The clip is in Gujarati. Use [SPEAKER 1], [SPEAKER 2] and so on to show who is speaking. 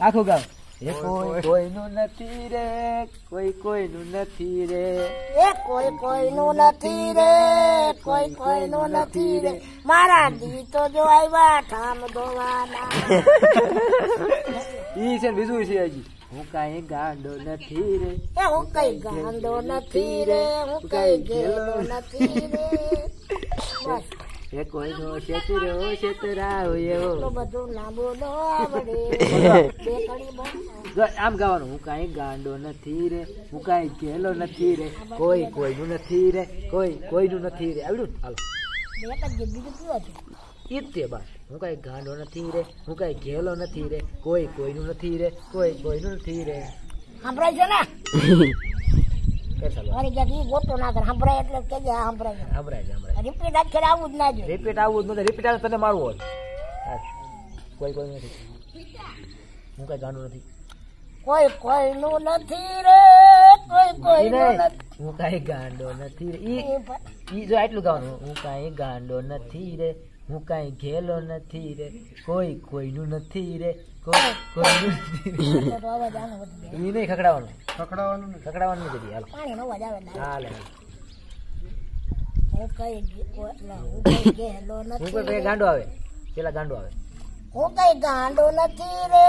[SPEAKER 1] આખું ગાવ એ કોઈ કોઈનું નથી રે કોઈ કોઈનું નથી રે
[SPEAKER 2] એ કોઈ કોઈનું નથી રે કોઈ કોઈનું નથી રે મારા ગીતો જો આવ્યા ઠામ ધોવાના
[SPEAKER 1] ઈ છે બીજું છે હજી હું કાંઈ ગાંડો નથી રે
[SPEAKER 2] એ હું કઈ ગાંડો નથી રે હું કઈ ગેલો નથી રે બસ
[SPEAKER 1] એ કોઈનો છેતરો છેતરાવ એવો
[SPEAKER 2] એટલું બધું ના બોલો આવડે બે કડી બોલ
[SPEAKER 1] આમ ગાવાનું હું કાંઈ ગાંડો નથી રે હું કાંઈ ગેલો નથી રે કોઈ કોઈનું નથી રે કોઈ કોઈનું નથી રે આવડ્યું હાલો
[SPEAKER 2] બે કડી બીજું કયું હતું
[SPEAKER 1] ઈ જ તે બસ હું કાંઈ ગાંડો નથી રે હું કાંઈ ગેલો નથી રે કોઈ કોઈનું નથી રે કોઈ કોઈનું નથી રે
[SPEAKER 2] સાંભળાય છે ને
[SPEAKER 1] કર ચાલો
[SPEAKER 2] મારી ક્યાંક ઈ ગોતો ના કરે સાંભળાય એટલે કે જે સાંભળાય
[SPEAKER 1] સંભળાય છે સંભળાય
[SPEAKER 2] રિપીટ આખરે આવું જ ના જોઈએ
[SPEAKER 1] રિપીટ આવું જ નથી રિપીટ આવે તને મારવું હોય કોઈ કોઈ નથી હું કાંઈ ગાંડો નથી
[SPEAKER 2] કોઈ કોઈનું નથી રે કોઈ કોઈનું નથી
[SPEAKER 1] હું કાંઈ ગાંડો નથી રે ઈ જો આટલું ગાવાનું હું કાંઈ ગાંડો નથી રે હું કાંઈ ઘેલો નથી રે કોઈ કોઈનું નથી રે કોઈ કોઈનું નથી રે
[SPEAKER 2] તો અવાજ આનો વધી
[SPEAKER 1] ઈ નહીં ખકડાવાનું ખકડાવાનું નહીં કદી હાલો
[SPEAKER 2] પાણી નો અવાજ આવે ને
[SPEAKER 1] હાલે
[SPEAKER 2] હું કઈ ગેલો
[SPEAKER 1] હું
[SPEAKER 2] નથી
[SPEAKER 1] કોઈ ગાંડો આવે પેલા ગાંડો આવે
[SPEAKER 2] હું કઈ ગાંડો નથી રે